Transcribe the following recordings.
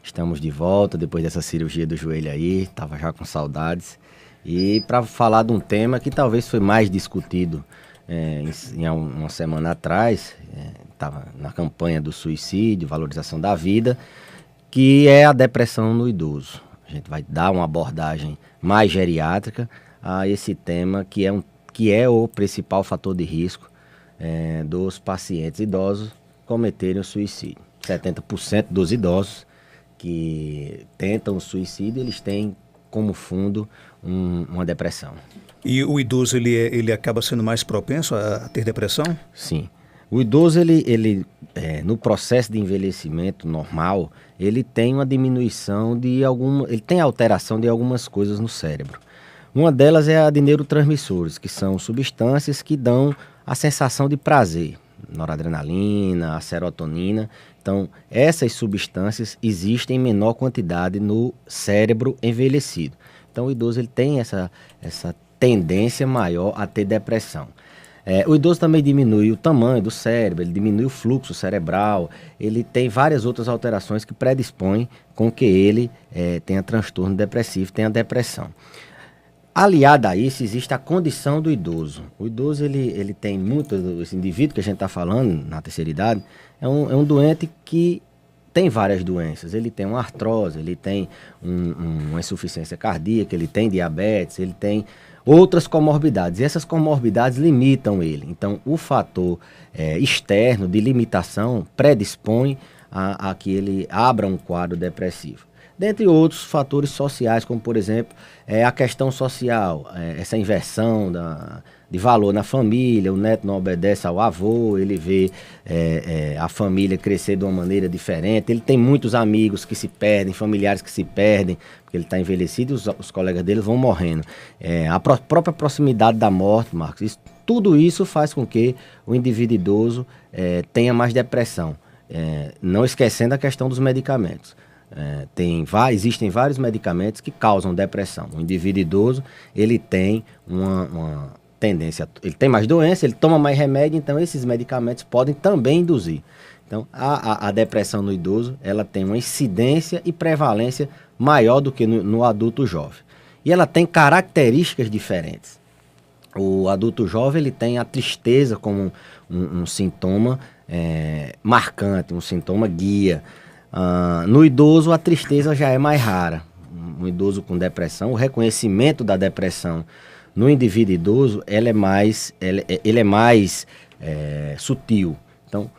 Estamos de volta depois dessa cirurgia do joelho aí, estava já com saudades. E para falar de um tema que talvez foi mais discutido uma semana atrás, estava na campanha do suicídio, valorização da vida, que é a depressão no idoso. A gente vai dar uma abordagem mais geriátrica a esse tema que é o principal fator de risco dos pacientes idosos cometerem o suicídio. 70% dos idosos que tentam o suicídio, eles têm como fundo uma depressão. E o idoso, ele acaba sendo mais propenso a ter depressão? Sim. O idoso, ele no processo de envelhecimento normal, ele tem uma diminuição ele tem alteração de algumas coisas no cérebro. Uma delas é a de neurotransmissores, que são substâncias que dão a sensação de prazer. Noradrenalina, a serotonina. Então, essas substâncias existem em menor quantidade no cérebro envelhecido. Então, o idoso ele tem essa tendência maior a ter depressão. O idoso também diminui o tamanho do cérebro, ele diminui o fluxo cerebral, ele tem várias outras alterações que predispõem com que ele tenha transtorno depressivo, tenha depressão. Aliado a isso, existe a condição do idoso. O idoso, ele tem esse indivíduo que a gente está falando, na terceira idade, é um doente que tem várias doenças. Ele tem uma artrose, ele tem uma insuficiência cardíaca, ele tem diabetes, ele tem outras comorbidades. E essas comorbidades limitam ele. Então, o fator externo de limitação predispõe a que ele abra um quadro depressivo. Dentre outros fatores sociais, como por exemplo, a questão social, essa inversão de valor na família, o neto não obedece ao avô, ele vê a família crescer de uma maneira diferente, ele tem muitos amigos que se perdem, familiares que se perdem, porque ele está envelhecido e os colegas dele vão morrendo. A própria proximidade da morte, Marcos, tudo isso faz com que o indivíduo idoso tenha mais depressão, não esquecendo a questão dos medicamentos. Existem vários medicamentos que causam depressão. O indivíduo idoso, ele tem uma tendência, ele tem mais doença, ele toma mais remédio, então esses medicamentos podem também induzir. Então, a depressão no idoso, ela tem uma incidência e prevalência maior do que no adulto jovem. E ela tem características diferentes. O adulto jovem, ele tem a tristeza como um sintoma marcante, um sintoma guia. No idoso, a tristeza já é mais rara. Um idoso com depressão, o reconhecimento da depressão no indivíduo idoso, ele é mais sutil. Então,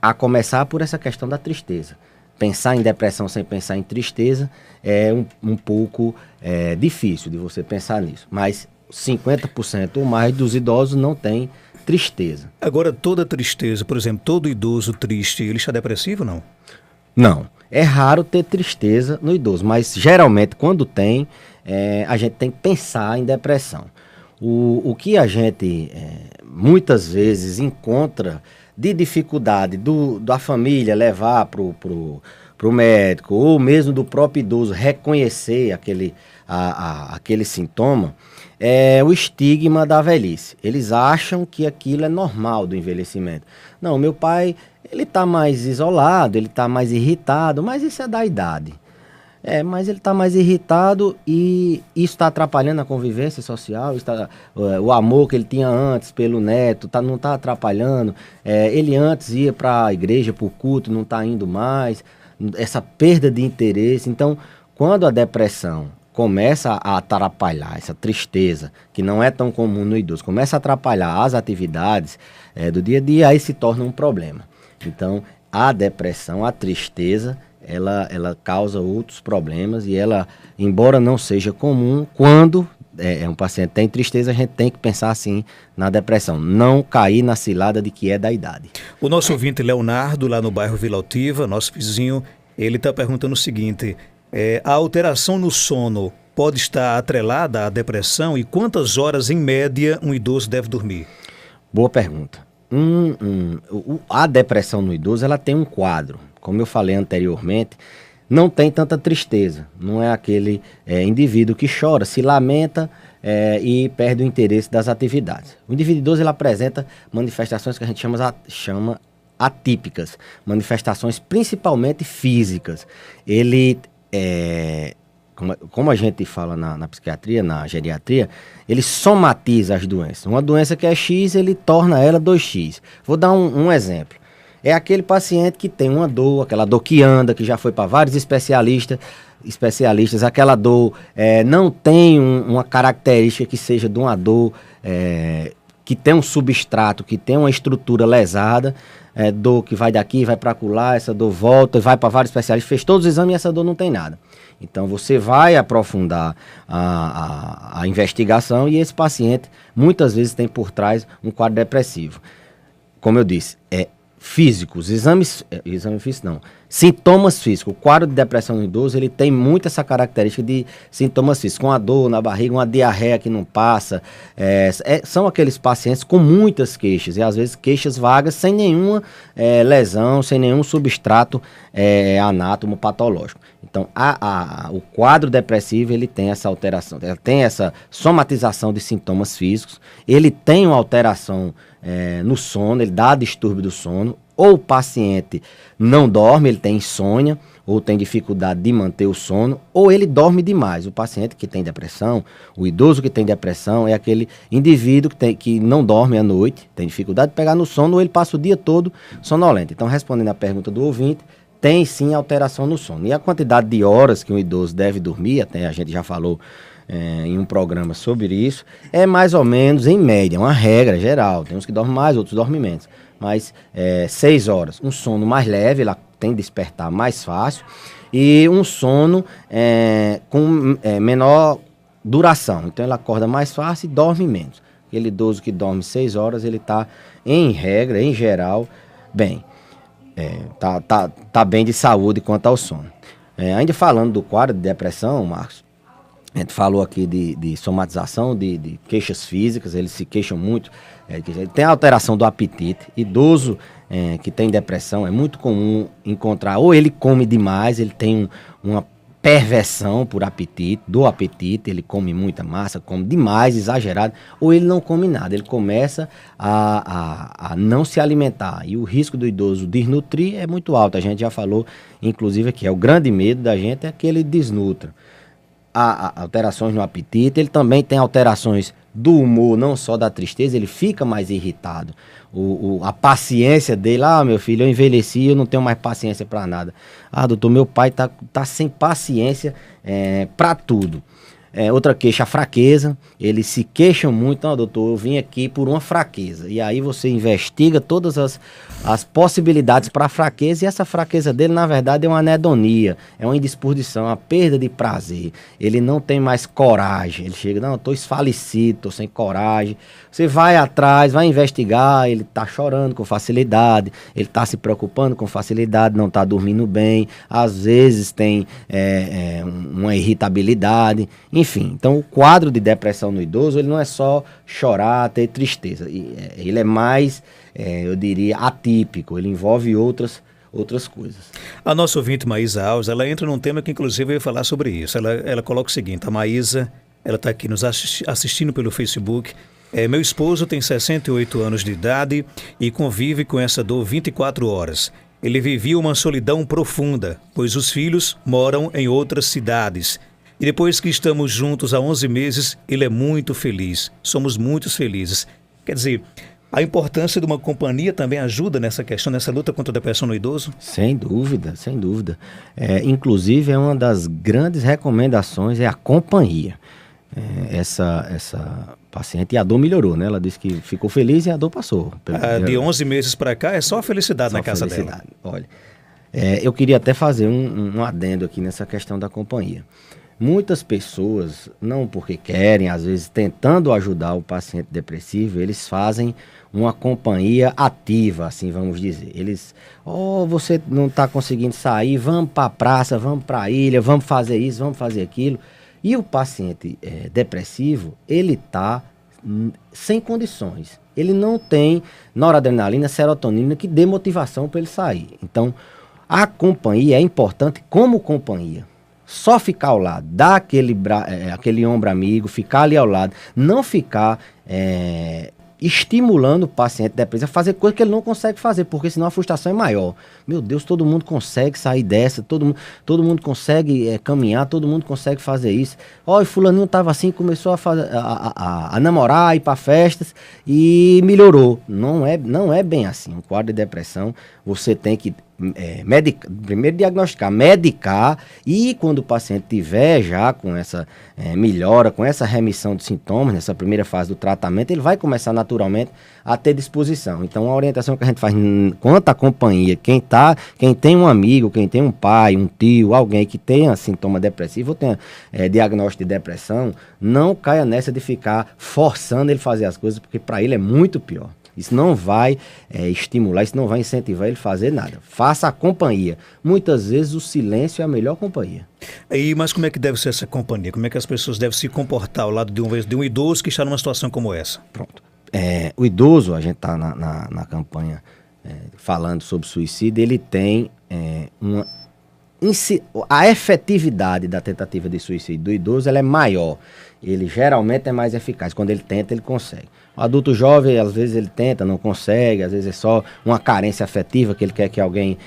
a começar por essa questão da tristeza. Pensar em depressão sem pensar em tristeza é um pouco difícil de você pensar nisso. Mas 50% ou mais dos idosos não têm tristeza. Agora, toda tristeza, por exemplo, todo idoso triste, ele está depressivo ou não? Não, é raro ter tristeza no idoso, mas geralmente quando tem, a gente tem que pensar em depressão. O que a gente muitas vezes encontra de dificuldade da família levar pro médico, ou mesmo do próprio idoso reconhecer aquele sintoma, é o estigma da velhice. Eles acham que aquilo é normal do envelhecimento. Não, meu pai, ele está mais isolado, ele está mais irritado, mas isso é da idade. Mas ele está mais irritado e isso está atrapalhando a convivência social, o amor que ele tinha antes pelo neto, não está atrapalhando. Ele antes ia para a igreja, para o culto, não está indo mais. Essa perda de interesse. Então, quando a depressão começa a atrapalhar, essa tristeza, que não é tão comum no idoso, começa a atrapalhar as atividades do dia a dia, aí se torna um problema. Então, a depressão, a tristeza, ela causa outros problemas e ela, embora não seja comum, quando um paciente tem tristeza, a gente tem que pensar assim na depressão, não cair na cilada de que é da idade. O nosso ouvinte Leonardo, lá no bairro Vila Altiva, nosso vizinho, ele está perguntando o seguinte: a alteração no sono pode estar atrelada à depressão e quantas horas, em média, um idoso deve dormir? Boa pergunta. A depressão no idoso, ela tem um quadro. Como eu falei anteriormente, não tem tanta tristeza. Não é aquele indivíduo que chora, se lamenta e perde o interesse das atividades. O indivíduo idoso, ele apresenta manifestações que a gente chama atípicas, manifestações principalmente físicas. Ele, como a gente fala na psiquiatria, na geriatria, ele somatiza as doenças. Uma doença que é X, ele torna ela 2X. Vou dar um exemplo. É aquele paciente que tem uma dor, aquela dor que anda, que já foi para vários especialistas, aquela dor não tem uma característica que seja de uma dor que tem um substrato, que tem uma estrutura lesada, dor que vai daqui, vai para acolá, essa dor volta, vai para vários especialistas, fez todos os exames e essa dor não tem nada. Então você vai aprofundar a investigação e esse paciente muitas vezes tem por trás um quadro depressivo. Como eu disse, físicos, sintomas físicos. O quadro de depressão no idoso, ele tem muito essa característica de sintomas físicos, com a dor na barriga, uma diarreia que não passa, são aqueles pacientes com muitas queixas, e às vezes queixas vagas, sem nenhuma lesão, sem nenhum substrato anátomo patológico. Então, o quadro depressivo, ele tem essa alteração, ele tem essa somatização de sintomas físicos, ele tem uma alteração no sono, ele dá distúrbio do sono, ou o paciente não dorme, ele tem insônia, ou tem dificuldade de manter o sono, ou ele dorme demais. O paciente que tem depressão, o idoso que tem depressão, é aquele indivíduo que não dorme à noite, tem dificuldade de pegar no sono, ou ele passa o dia todo sonolento. Então, respondendo à pergunta do ouvinte, tem sim alteração no sono. E a quantidade de horas que um idoso deve dormir, até a gente já falou em um programa sobre isso, é mais ou menos, em média, uma regra geral. Tem uns que dormem mais, outros dormem menos. Mas 6 horas, um sono mais leve, ela tem que despertar mais fácil, e um sono com menor duração. Então ela acorda mais fácil e dorme menos. Aquele idoso que dorme 6 horas, ele está, em regra, em geral, bem. Tá bem de saúde quanto ao sono. Ainda falando do quadro de depressão, Marcos, a gente falou aqui de somatização, de queixas físicas, eles se queixam muito. Tem a alteração do apetite. Idoso que tem depressão, é muito comum encontrar, ou ele come demais, ele tem uma perversão por apetite, ele come muita massa, come demais, exagerado, ou ele não come nada, ele começa a não se alimentar. E o risco do idoso desnutrir é muito alto. A gente já falou, inclusive, que o grande medo da gente é que ele desnutra. Há alterações no apetite, ele também tem alterações do humor, não só da tristeza, ele fica mais irritado. A paciência dele, meu filho, eu envelheci, eu não tenho mais paciência para nada. Doutor, meu pai tá sem paciência para tudo. Outra queixa, a fraqueza. Eles se queixam muito, doutor, eu vim aqui por uma fraqueza. E aí você investiga todas as possibilidades para a fraqueza, e essa fraqueza dele, na verdade, é uma anedonia, é uma indisposição, uma perda de prazer. Ele não tem mais coragem. Ele chega, eu estou esfalecido, estou sem coragem. Você vai atrás, vai investigar, ele está chorando com facilidade, ele está se preocupando com facilidade, não está dormindo bem, às vezes tem uma irritabilidade, enfim. Então o quadro de depressão no idoso, ele não é só chorar, ter tristeza, ele é mais, eu diria, atípico, ele envolve outras coisas. A nossa ouvinte Maísa Alves, ela entra num tema que inclusive eu ia falar sobre isso. Ela coloca o seguinte: a Maísa, ela está aqui nos assistindo pelo Facebook. Meu esposo tem 68 anos de idade e convive com essa dor 24 horas. Ele vivia uma solidão profunda, pois os filhos moram em outras cidades. E depois que estamos juntos há 11 meses, ele é muito feliz. Somos muito felizes. Quer dizer, a importância de uma companhia também ajuda nessa questão, nessa luta contra a depressão no idoso? Sem dúvida, sem dúvida. Inclusive, é uma das grandes recomendações, a companhia. Essa paciente, e a dor melhorou, né? Ela disse que ficou feliz e a dor passou. De 11 meses para cá é só felicidade na casa dela. Olha, eu queria até fazer um adendo aqui nessa questão da companhia. Muitas pessoas, não porque querem, às vezes tentando ajudar o paciente depressivo, eles fazem uma companhia ativa, assim vamos dizer. Eles, você não está conseguindo sair, vamos para a praça, vamos para a ilha, vamos fazer isso, vamos fazer aquilo. E o paciente depressivo, ele está sem condições. Ele não tem noradrenalina, serotonina que dê motivação para ele sair. Então, a companhia é importante como companhia. Só ficar ao lado, dar aquele ombro amigo, ficar ali ao lado, não ficar estimulando o paciente depressivo a fazer coisa que ele não consegue fazer, porque senão a frustração é maior. Meu Deus, todo mundo consegue sair dessa, todo mundo consegue caminhar, todo mundo consegue fazer isso. Ó, e fulaninho tava assim, começou a namorar, ir para festas e melhorou. Não é bem assim. Um quadro de depressão, você tem que primeiro diagnosticar, medicar, e quando o paciente tiver já com essa melhora, com essa remissão de sintomas, nessa primeira fase do tratamento, ele vai começar naturalmente a ter disposição. Então a orientação que a gente faz quanto à companhia, quem tem um amigo, quem tem um pai, um tio, alguém que tenha sintoma depressivo ou tenha diagnóstico de depressão, não caia nessa de ficar forçando ele a fazer as coisas, porque para ele é muito pior. Isso não vai estimular, isso não vai incentivar ele a fazer nada. Faça a companhia. Muitas vezes o silêncio é a melhor companhia. Mas como é que deve ser essa companhia? Como é que as pessoas devem se comportar ao lado de um idoso que está numa situação como essa? Pronto. O idoso, a gente está na campanha falando sobre suicídio, ele tem a efetividade da tentativa de suicídio do idoso ela é maior. Ele geralmente é mais eficaz. Quando ele tenta, ele consegue. O adulto jovem, às vezes ele tenta, não consegue, às vezes é só uma carência afetiva que ele quer que alguém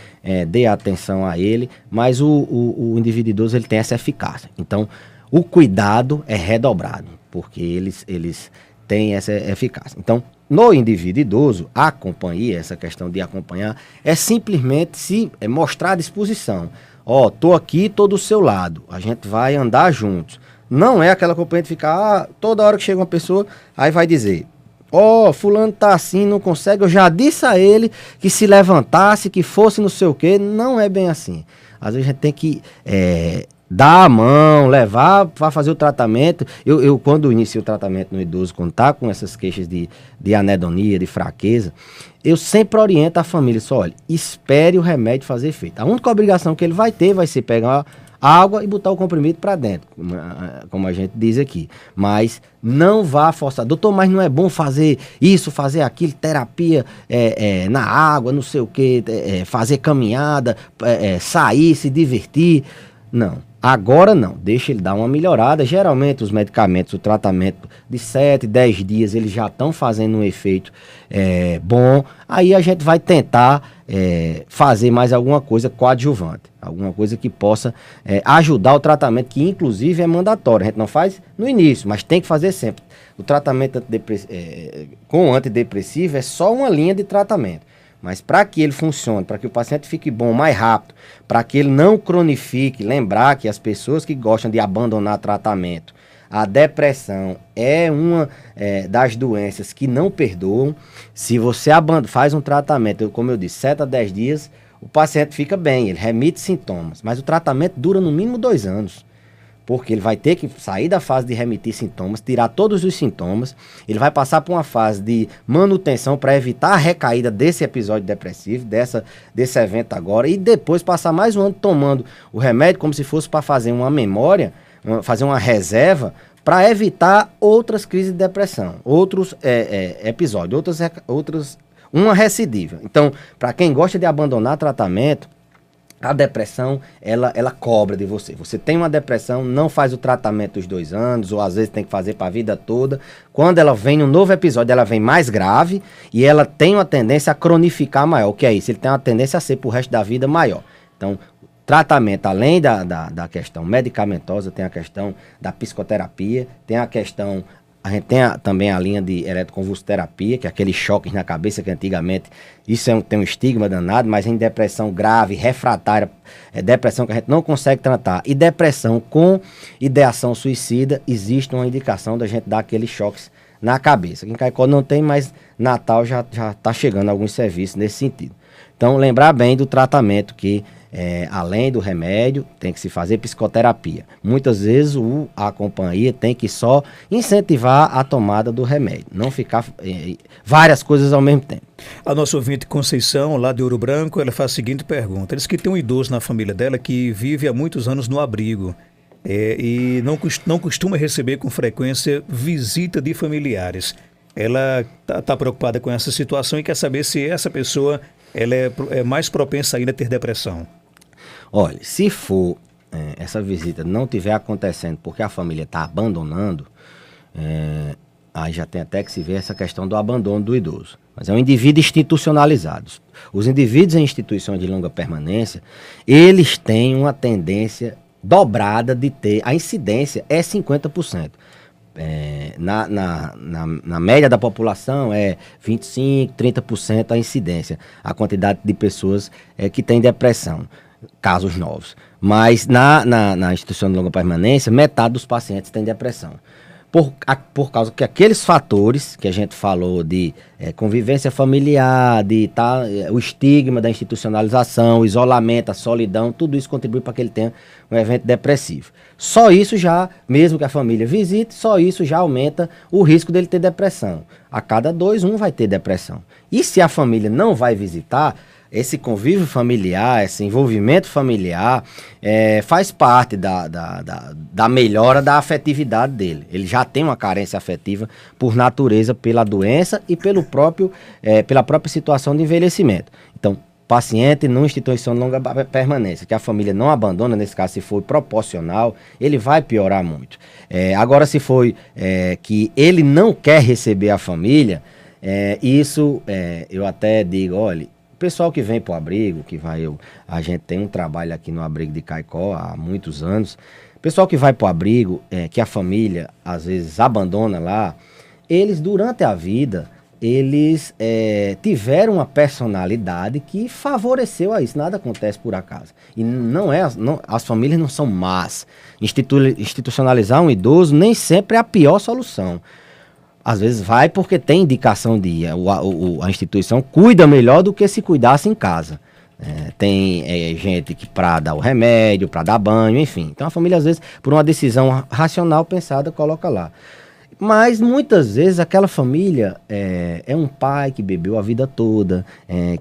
dê atenção a ele, mas o indivíduo idoso ele tem essa eficácia. Então, o cuidado é redobrado, porque eles têm essa eficácia. Então, no indivíduo idoso, a companhia, essa questão de acompanhar, é simplesmente mostrar a disposição. Ó, tô aqui, tô do seu lado, a gente vai andar juntos. Não é aquela companhia de ficar, toda hora que chega uma pessoa, aí vai dizer, ó, fulano tá assim, não consegue, eu já disse a ele que se levantasse, que fosse não sei o quê. Não é bem assim. Às vezes a gente tem que dar a mão, levar para fazer o tratamento. Eu quando inicio o tratamento no idoso, quando tá com essas queixas de anedonia, de fraqueza, eu sempre oriento a família, só olha, espere o remédio fazer efeito. A única obrigação que ele vai ter vai ser pegar água e botar o comprimido para dentro, como a gente diz aqui. Mas não vá forçar. Doutor, mas não é bom fazer isso, fazer aquilo, terapia na água, não sei o que, fazer caminhada, sair, se divertir. Não. Agora não, deixa ele dar uma melhorada. Geralmente os medicamentos, o tratamento de 7, 10 dias, eles já estão fazendo um efeito bom. Aí a gente vai tentar fazer mais alguma coisa coadjuvante, alguma coisa que possa ajudar o tratamento, que inclusive é mandatório. A gente não faz no início, mas tem que fazer sempre. O tratamento com antidepressivo é só uma linha de tratamento. Mas para que ele funcione, para que o paciente fique bom mais rápido, para que ele não cronifique, lembrar que as pessoas que gostam de abandonar tratamento, a depressão é uma das doenças que não perdoam. Se você faz um tratamento, como eu disse, 7 a 10 dias, o paciente fica bem, ele remite sintomas, mas o tratamento dura no mínimo 2 anos. Porque ele vai ter que sair da fase de remitir sintomas, tirar todos os sintomas, ele vai passar por uma fase de manutenção para evitar a recaída desse episódio depressivo, desse evento agora, e depois passar mais um ano tomando o remédio como se fosse para fazer uma memória, fazer uma reserva, para evitar outras crises de depressão, outros episódios, uma recidiva. Então, para quem gosta de abandonar tratamento, a depressão, ela cobra de você. Você tem uma depressão, não faz o tratamento dos 2 anos, ou às vezes tem que fazer para a vida toda. Quando ela vem um novo episódio, ela vem mais grave e ela tem uma tendência a cronificar maior. O que é isso? Ele tem uma tendência a ser pro resto da vida maior. Então, tratamento, além da questão medicamentosa, tem a questão da psicoterapia, tem a questão... A gente tem também a linha de eletroconvulsoterapia, que é aqueles choques na cabeça que antigamente, isso tem um estigma danado, mas em depressão grave, refratária, depressão que a gente não consegue tratar, e depressão com ideação suicida, existe uma indicação da gente dar aqueles choques na cabeça. Aqui em Caicó não tem, mas Natal já está chegando alguns serviços nesse sentido. Então, lembrar bem do tratamento que... além do remédio, tem que se fazer psicoterapia. Muitas vezes a companhia tem que só incentivar a tomada do remédio, não ficar várias coisas ao mesmo tempo. A nossa ouvinte Conceição, lá de Ouro Branco, ela faz a seguinte pergunta. Diz que tem um idoso na família dela que vive há muitos anos no abrigo e não costuma receber com frequência visita de familiares. Ela está preocupada com essa situação e quer saber se essa pessoa ela é mais propensa ainda a ter depressão. Olha, se for essa visita não estiver acontecendo porque a família está abandonando, Aí já tem até que se ver essa questão do abandono do idoso. Mas é um indivíduo institucionalizado. Os indivíduos em instituições de longa permanência, eles têm uma tendência dobrada de ter, a incidência é 50%. Na média da população é 25%, 30% a incidência, a quantidade de pessoas que tem depressão, casos novos. Mas na instituição de longa permanência, metade dos pacientes tem depressão. Por causa que aqueles fatores que a gente falou de convivência familiar, o estigma da institucionalização, o isolamento, a solidão, tudo isso contribui para que ele tenha um evento depressivo. Só isso já, mesmo que a família visite, só isso já aumenta o risco dele ter depressão. A cada 2, um vai ter depressão. E se a família não vai visitar, esse convívio familiar, esse envolvimento familiar faz parte da melhora da afetividade dele. Ele já tem uma carência afetiva por natureza, pela doença e pela própria situação de envelhecimento. Então, paciente numa instituição de longa permanência, que a família não abandona, nesse caso, se for proporcional, ele vai piorar muito. Agora, se for que ele não quer receber a família, eu até digo, olha, o pessoal que vem para o abrigo, a gente tem um trabalho aqui no abrigo de Caicó há muitos anos, o pessoal que vai para o abrigo, que a família às vezes abandona lá, eles durante a vida, eles tiveram uma personalidade que favoreceu a isso, nada acontece por acaso. E as famílias não são más. Institucionalizar um idoso nem sempre é a pior solução. Às vezes vai porque tem indicação de ir. A instituição cuida melhor do que se cuidasse em casa. Tem gente que para dar o remédio, para dar banho, enfim. Então a família às vezes, por uma decisão racional pensada, coloca lá. Mas muitas vezes aquela família é um pai que bebeu a vida toda,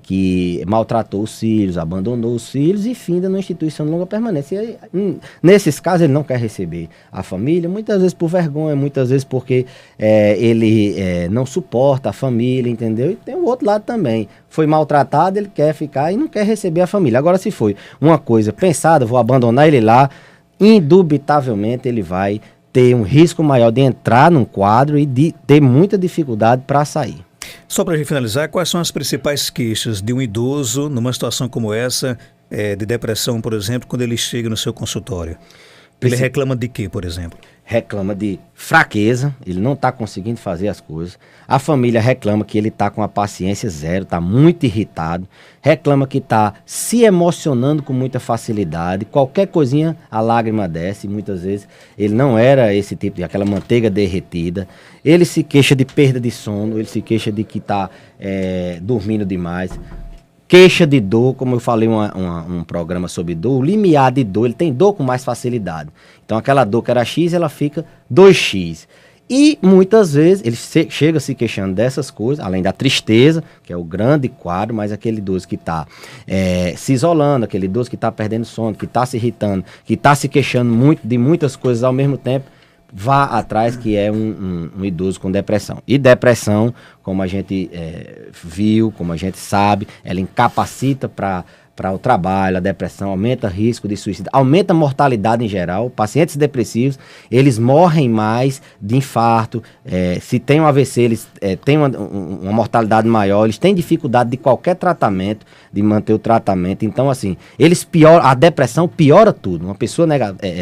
que maltratou os filhos, abandonou os filhos e finda numa instituição de longa permanência. E, nesses casos ele não quer receber a família, muitas vezes por vergonha, muitas vezes porque ele não suporta a família, entendeu? E tem o outro lado também. Foi maltratado, ele quer ficar e não quer receber a família. Agora, se foi uma coisa pensada, vou abandonar ele lá, indubitavelmente ele vai ter um risco maior de entrar num quadro e de ter muita dificuldade para sair. Só para a gente finalizar, quais são as principais queixas de um idoso numa situação como essa, de depressão, por exemplo, quando ele chega no seu consultório? Ele reclama de quê, por exemplo? Reclama de fraqueza, ele não está conseguindo fazer as coisas. A família reclama que ele está com a paciência zero, está muito irritado. Reclama que está se emocionando com muita facilidade. Qualquer coisinha, a lágrima desce. Muitas vezes ele não era esse tipo de aquela manteiga derretida. Ele se queixa de perda de sono, ele se queixa de que está dormindo demais. Queixa de dor, como eu falei um programa sobre dor, o limiar de dor, ele tem dor com mais facilidade. Então aquela dor que era X, ela fica 2X. E muitas vezes ele chega se queixando dessas coisas, além da tristeza, que é o grande quadro, mas aquele idoso que está se isolando, aquele idoso que está perdendo sono, que está se irritando, que está se queixando muito de muitas coisas ao mesmo tempo, vá atrás, que é um idoso com depressão. E depressão, como a gente viu, como a gente sabe, ela incapacita para o trabalho. A depressão aumenta o risco de suicídio, aumenta a mortalidade em geral. Pacientes depressivos, eles morrem mais de infarto. Se tem um AVC, eles têm uma mortalidade maior, eles têm dificuldade de qualquer tratamento, de manter o tratamento. Então, assim, a depressão piora tudo. Uma pessoa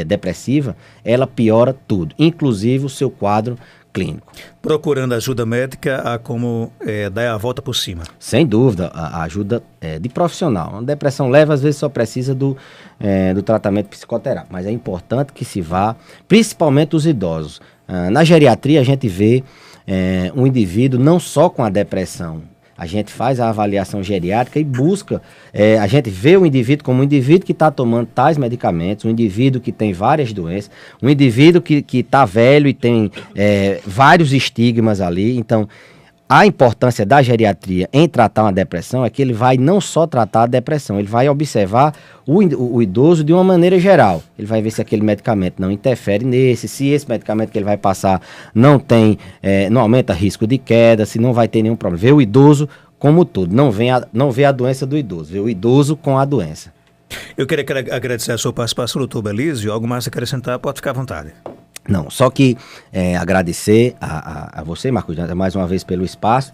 depressiva, ela piora tudo, inclusive o seu quadro clínico. Procurando ajuda médica, há como dar a volta por cima. Sem dúvida, a ajuda de profissional. Uma depressão leve, às vezes, só precisa do tratamento psicoterápico, mas é importante que se vá, principalmente os idosos. Na geriatria, a gente vê um indivíduo não só com a depressão. A gente faz a avaliação geriátrica e busca, a gente vê o indivíduo como um indivíduo que está tomando tais medicamentos, um indivíduo que tem várias doenças, um indivíduo que está velho e tem vários estigmas ali. Então, a importância da geriatria em tratar uma depressão é que ele vai não só tratar a depressão, ele vai observar o idoso de uma maneira geral. Ele vai ver se aquele medicamento não interfere nesse, se esse medicamento que ele vai passar não aumenta risco de queda, se não vai ter nenhum problema. Vê o idoso como todo, não vê a doença do idoso, vê o idoso com a doença. Eu queria agradecer a sua participação, doutor Belísio. Algo mais a acrescentar, pode ficar à vontade. Não, só que agradecer a você, Marcos, mais uma vez pelo espaço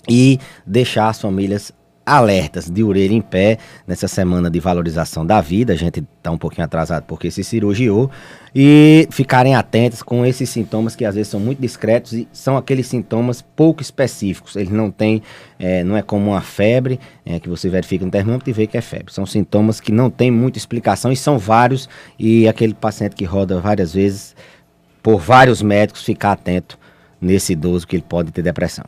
e deixar as famílias alertas, de orelha em pé, nessa semana de valorização da vida. A gente está um pouquinho atrasado porque se cirurgiou, e ficarem atentos com esses sintomas que às vezes são muito discretos e são aqueles sintomas pouco específicos. Eles não têm, não é como uma febre, que você verifica no termômetro e vê que é febre. São sintomas que não tem muita explicação e são vários, e aquele paciente que roda várias vezes por vários médicos, ficar atento nesse idoso que ele pode ter depressão.